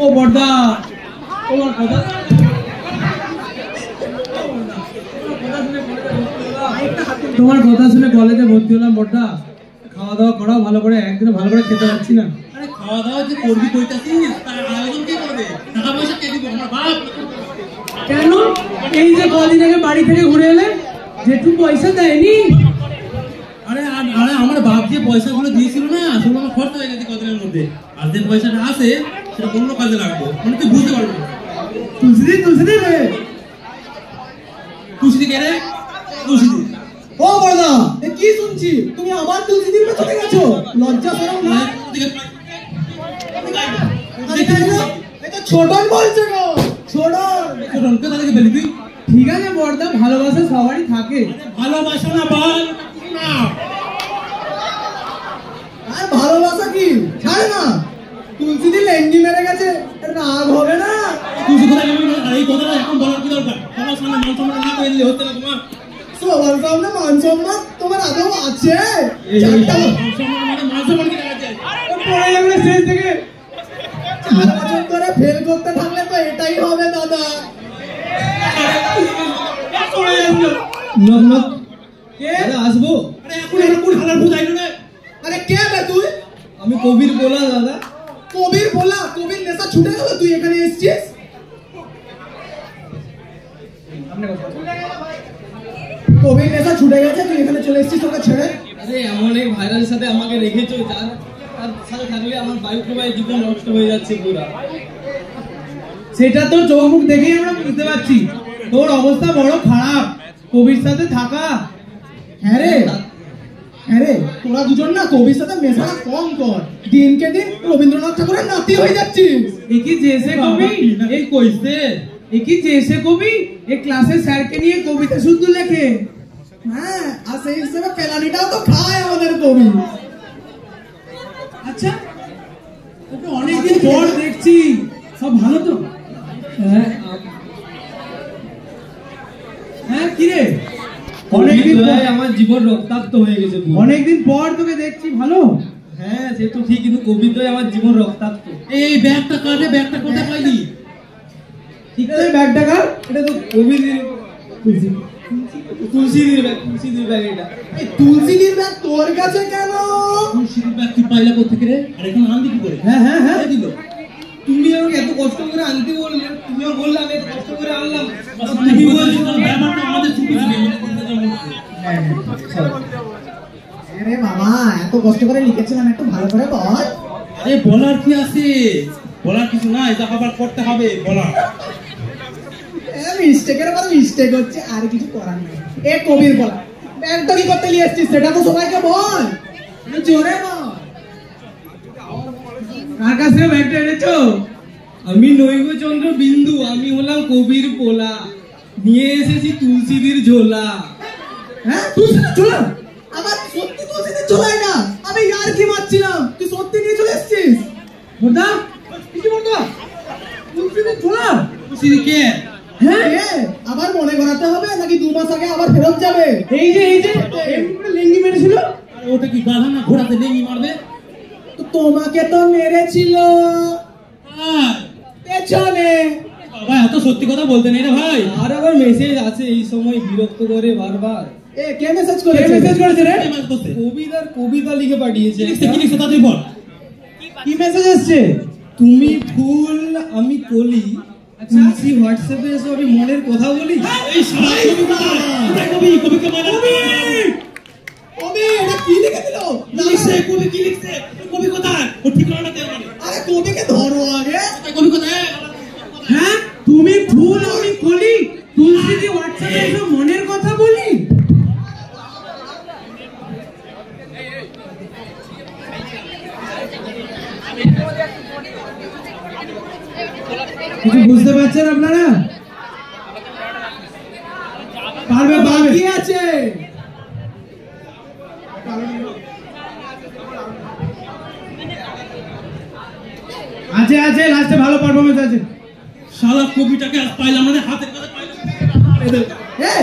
ও বড়দা, তোমার কথা শুনে কলেজে ভর্তি হলাম বড়দা। খাওয়া দাওয়া করাও ভালো করে, একদিনে ভালো করে খেতে পারছি না। আরে খাওয়া দাওয়া যে করবি কইতাছিস, তার আয়োজন কে করবে? টাকা পয়সা কে দিবে? আমার বাপ। কেন? এই যে কদিন আগে বাড়ি থেকে ঘুরে এলে, যেটু পয়সা দেয়নি। আরে আমার বাপ যে পয়সাগুলো দিয়েছিল না, সেগুলো আমার খরচ হয়ে গেছে কদিনের মধ্যে। আর যে পয়সাটা আছে সেটা অন্য কাজে লাগবে, মানে তুই বুঝতে পারবি না। তুলসিদি রে, তুলসিদি কে রে? তুলসিদি। ও বড়দা, কি শুনছি তুমি আবার তুলসিদির পেছনে গেছো? লজ্জা শরম না? এটা ছোটন বলছে গো, ছোটন কে তাদেরকে বলি তুই। ঠিক আছে বড়দা, ভালোবাসা সবারই থাকে। ভালোবাসা না বল না, আর ভালোবাসা কি ছাড় না। তুলসিদি লেঙ্গি মেরে গেছে, রাগ হবে না? তুলসি কোথায় গেল? আর এই কথাটা এখন বলার কি দরকার? সবার সামনে মান সম্মান না করে দিলে হচ্ছে না তোমার? সবার সামনে মান সম্মান তোমার আদৌ আছে? মান সম্মান কি দেখাচ্ছে? পড়ে যাবে স্টেজ থেকে। 4 বছর ধরে ফেল করতে থাকলে তো এটাই হবে দাদা। আসবো? আরে এখন কোন হালার ভূত আইলো রে? আরে কে বে তুই? আমি কবির বলা দাদা। কবির বলা? কবির নেশা ছুটে গেল, তুই এখানে এসেছিস? কবির নেশা ছুটে গেছে, তুই এখানে চলে এসেছিস তোকে ছেড়ে? আরে এমন এক ভাইরালের সাথে আমাকে রেখেছো, যার সাথে থাকলে আমার বায়ু প্রবাহে জীবন নষ্ট হয়ে যাচ্ছে পুরা। সেটা তো চোখ মুখ দেখেই আমরা বুঝতে পারছি, তোর অবস্থা বড় খারাপ কবির সাথে থাকা। হ্যাঁ রে, তোরা দুজন না কবির সাথে মেশাটা কম কর। দিনকে দিন রবীন্দ্রনাথ ঠাকুরের নাতি হয়ে যাচ্ছিস। একই জেসে কবি, এই কইছে একই জেসে কবি এই ক্লাসে স্যারকে নিয়ে কবিতা শুদ্ধ লেখে। হ্যাঁ, আর সেই হিসেবে কেলানিটাও তো খায় আমাদের কবি। আচ্ছা, তোকে অনেকদিন পর দেখছি, সব ভালো তো? হ্যাঁ কি রে, অনেকদিন আমার জীবন রক্তাক্ত হয়ে গেছে। অনেকদিন পর তোকে দেখছি, ভালো? হ্যাঁ সে তো ঠিক, কিন্তু কবিতায় আমার জীবন রক্তাক্ত। এই ব্যাগটা কাটে, ব্যাগটা কোথায় পাইলি? ঠিক আছে, ব্যাগটা কার? এটা তো কবির তুলসিদির ব্যাগ এটা। এই তুলসিদির ব্যাগ তোর কাছে কেন? তুলসিদির ব্যাগ তুই পাইলা কোথেকে রে? আর এখন আনবি কি করে? হ্যাঁ দিল। তুমি আমাকে এত কষ্ট করে আনতে বললে, তুমিও বললে আমি এত কষ্ট করে আনলাম। তুমি বলছো ব্যাপারটা আমাদের ছুটি ছিল। আরে বাবা, এত কষ্ট করে লিখেছিলাম, একটু ভালো করে বল। আরে বলার কি আছে? বলার কিছু নাই, যা আবার করতে হবে বলা। মিস্টেকের পর মিস্টেক হচ্ছে, আর কিছু করার নেই। এ কবির বলা, ব্যাগটা কি করতে নিয়ে এসেছিস সেটা তো সবাইকে বল, জোরে বল। কার কাছে ব্যাগটা এনেছো? আমি নৈবচন্দ্র বিন্দু, আমি হলাম কবির পোলা, নিয়ে এসেছি তুলসিদির ঝোলা। হ্যাঁ, তুলসিদির ঝোলা? আবার সত্যি তুলসিদির ঝোলাই না, আমি আর কি মারছিলাম, তুই সত্যি নিয়ে চলে এসেছিস? বড়দা, কি বড়দা, তুলসিদির ঝোলা? তুলসিদি কে? হ্যাঁ, আবার মনে করাতে হবে নাকি 2 মাস আগে আবার ফেরত যাবে? এই যে লেঙ্গি মেরেছিল। আর ওটা কি গাধা না ঘোড়াতে লেঙ্গি মারবে? তো তোমাকে তো মেরেছিল পেছনে। বাবা এত সত্যি কথা বলতে নেই রে ভাই। আর আবার মেসেজ আছে, এই সময় বিরক্ত করে বারবার। কে মেসেজ করেছে রে? কবিতা লিখে পাঠিয়েছে। কি লিখছে তা তুই বল। কি মেসেজ এসেছে? তুমি ফুল আমি কলি, তুলসি হোয়াটসঅ্যাপে এসে আমি মনের কথা বলি। এই কবিকে মানে কবি এটা কি লিখে দিল? কবি কি লিখছে? কবি কোথায়? ও ঠিকানাটা দে আমাকে। আরে কবিকে ধরো আগে। কবি কোথায়? হ্যাঁ, তুমি ফুল আমি কলি, তুলসিদি হোয়াটসঅ্যাপে এসে মনের কথা বলি। কিছু বুঝতে পারছেন আপনারা? পারবে, বাকি আছে। আছে লাস্টে ভালো পারফরম্যান্স আছে। শালা কবিটাকে আজ পাইলাম না, হাতের কাছে পাইলাম। এই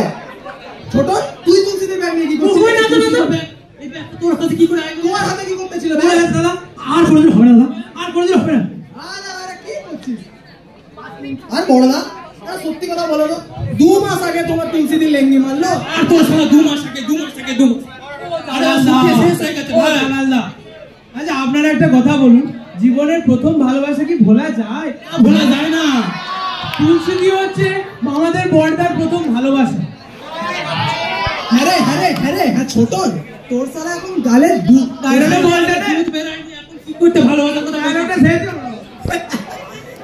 ছোট, তুই তুলসিদির ব্যাগ নিয়ে কি করছিস? ওই না তো এই ব্যাগটা তোর হাতে কি করে আইলো? তোমার হাতে কি করতেছিল? দাদা আর কোনদিন হবে না দাদা, আর কোনদিন হবে না। আরে কি করছিস? আর বড় না সত্যি কথা বলো তো 2 মাস আগে তোমার তুলসী দি লেঙ্গি মারলো আর তোর সারা 2 মাস আগে আচ্ছা আপনারা একটা কথা বলুন, জীবনের প্রথম ভালোবাসা কি ভোলা যায়? ভোলা যায় না। তুলসী দি হচ্ছে আমাদের বড়দার প্রথম ভালোবাসা। হ্যাঁ ছোট তোর সারা এখন গালে দুধ বেরায়নি, এখন কি করতে ভালোবাসা কথা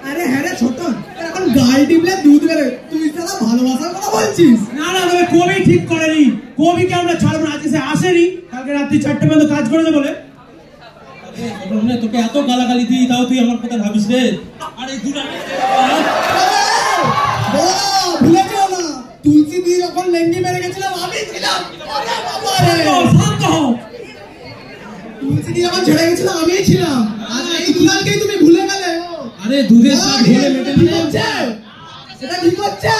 আরে হ্যাঁ রে ছোট এখন গাল টিপলে দুধ বেরোয়, তুই সারা ভালোবাসার কথা বলছিস? না তবে কবি ঠিক করেনি, কবিকে আমরা ছাড়বো না, আজকে সে আসেনি, কালকে রাত্রি 4টে পর্যন্ত কাজ করেছে বলে। তোকে এত গালাগালি দিই তাও তুই আমার কথা ভাবিস রে? আরে ভুলে যাও না, তুলসী দি যখন লেঙ্গি মেরে গেছিলাম আমি ছিলাম। তুলসী দি যখন ছেড়ে গেছিলাম আমি ছিলাম, আর এই দুলালকেই তুমি ভুলে গেলে। আরে দুধের স্বাদ ঘোলে মেটে না, সেটা ঠিক হচ্ছে।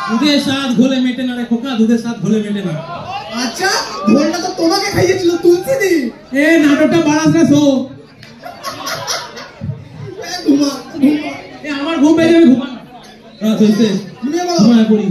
দুধের স্বাদ ঘোলে মেটে না রে খোকা, দুধের স্বাদ ঘোলে মেটে না। আচ্ছা ঘোলটা তো তোমাকে খাইয়েছিল তুলসী দি। নাটকটা বাড়াস না, শো ঘুমা আমার ঘুম পেয়ে যাবে, ঘুমা রাত হয়েছে, ঘুমায় পড়ি।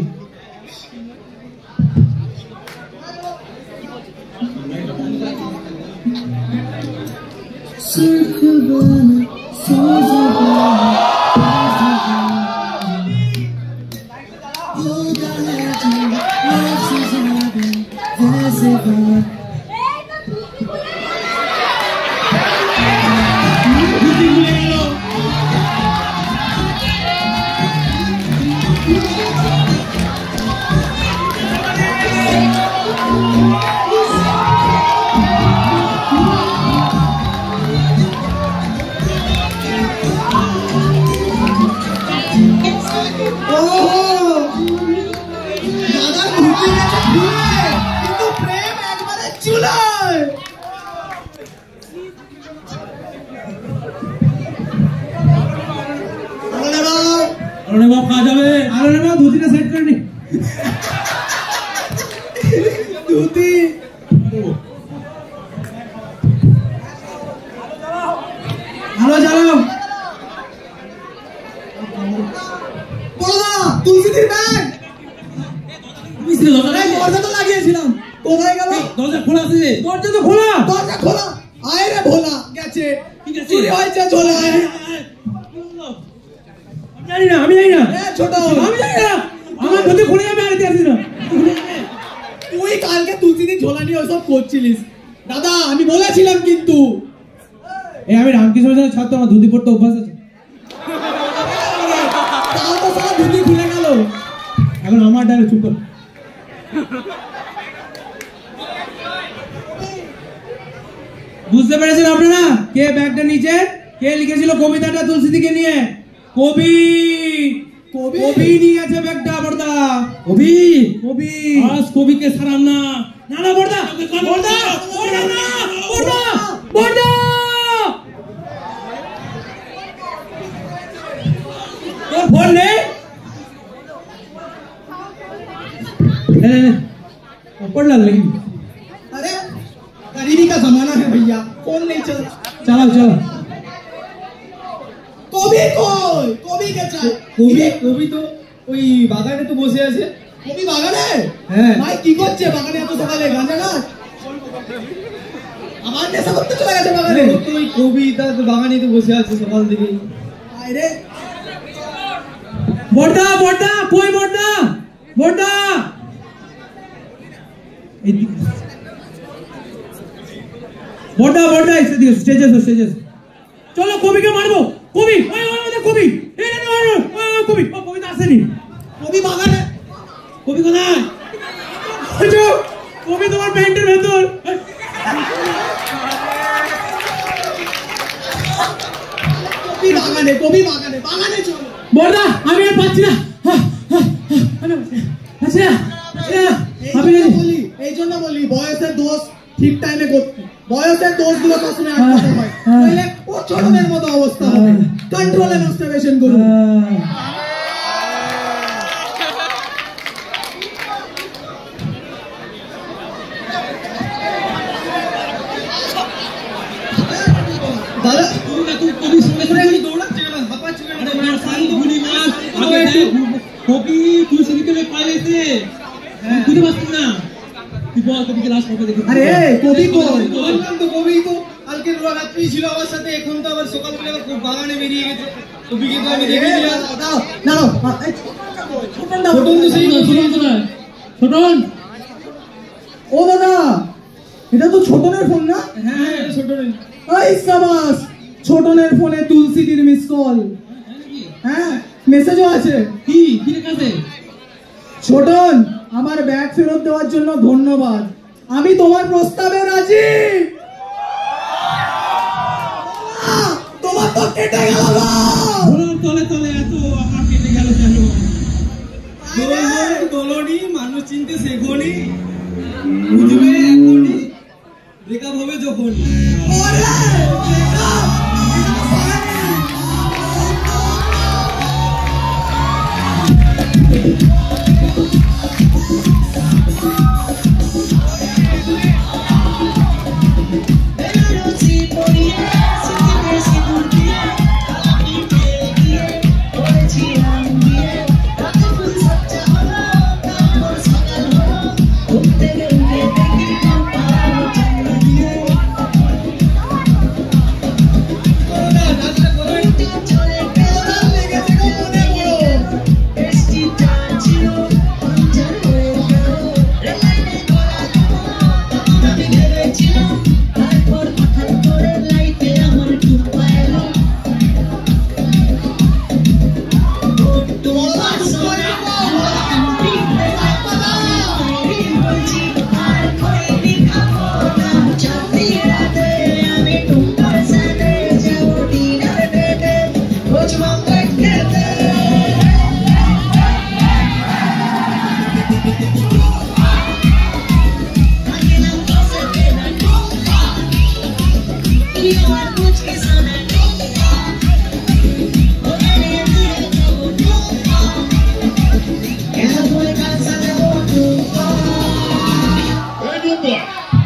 ধুতিটা সেট করে নি। ধুতি ভালো চালাও। তুলসী দির ব্যাগ দরজা তো লাগিয়েছিলাম, কোথায় গেল? দরজা খোলা আছে, দরজা তো খোলা, দরজা খোলা। আয় রে ভোলা গেছে, চুরি হয়েছে ঝোলা। জানি না, আমি জানি না, ছোট আমি জানি না, আমার ধুতি খুলে যাবে, আর আসি না। তুই কালকে তুলসী দির ঝোলা নিয়ে ওসব করছিলিস দাদা, আমি বলেছিলাম কিন্তু। আমি রামকৃষ্ণ মিশনের ছাত্র, আমার ধুতি পড়তে অভ্যাস আছে। তাও তো সারা ধুতি খুলে গেল। এখন আমার ডানে চুপ কর। বুঝতে পেরেছেন আপনারা কে ব্যাগটা নিচে, কে লিখেছিল কবিতাটা তুলসী দিকে নিয়ে? কবি কবি নিয়ে গেছে ব্যাগটা। বড়দা কবি কবি আজ কবিকে ছাড়াম না। না না বড়দা বড়দা বড়দা না বড়দা বড়দা তোর ফোন নেই? ऊपर डाल लेंगे। अरे गरीबी का जमाना है भैया, फोन नहीं चल। चलो चलो কবি কই? কবি কে চাই? কবি তো ওই বাগানে তো বসে আছে। কবি বাগানে? হ্যাঁ ভাই কি করছে বাগানে এত সকালে? গাঁজা গাছ? আমার নেশা করতে চলে গেছে বাগানে। তো ওই কবি তার বাগানে তো বসে আছে সকাল থেকে। আরে বড়দা বড়দা কই বড়দা বড়দা বড়দা বড়দা এসে দিও, স্টেজে স্টেজে চলো কবিকে মারবো। কবি কবি কবি কবি তো আসেনি। কবি বাগানে? কবি কোথায়? কবি তোমার প্যান্টের ভেতর। কবি বাগানে, কবি বাগানে, বাগানে চলো। বড়দা আমি আর পাচ্ছি না, পাচ্ছি না। এই জন্য বলি বয়সের দোষ ঠিক টাইমে করতে, বয়সের দোষ গুলো সবসময় আটকাতে হয়, তাহলে ও ছোটদের মতো অবস্থা হবে। কন্ট্রোলে মাস্টারবেশন করুন। দাদা তুমি কবি সঙ্গে সঙ্গে দৌড়াচ্ছে না, হাঁপাচ্ছে না। কবি তুলসী দিকে পাইলেছে খুঁজে পাচ্ছি না তুই বল কবিকে লাস্ট কবে দেখেছিস আরে কবি কই বললাম তো কবি তো কালকে রাত্রি ছিল আমার সাথে এখন তো আবার সকালবেলা খুব বাগানে বেরিয়ে গেছে কবিকে তো আমি দেখেছিলাম না ছোটন তো সেই ছোটন ও দাদা এটা তো ছোটনের ফোন না হ্যাঁ ছোটন ওই সাবাস ছোটনের ফোনে তুলসীদির মিস কল হ্যাঁ মেসেজও আছে কি কি লেখাছে ছোটন আমার ব্যাগ ফেরত দেওয়ার জন্য ধন্যবাদ আমি তোমার প্রস্তাবে রাজি তোমার তো কেটে গেল ঘোড়ার তলে তলে এত আমার কেটে গেল কেন দলনি মানুষ চিনতে শেখনি বুঝবে এখনই ব্রেকআপ হবে যখন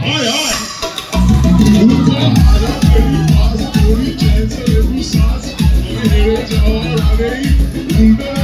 All right.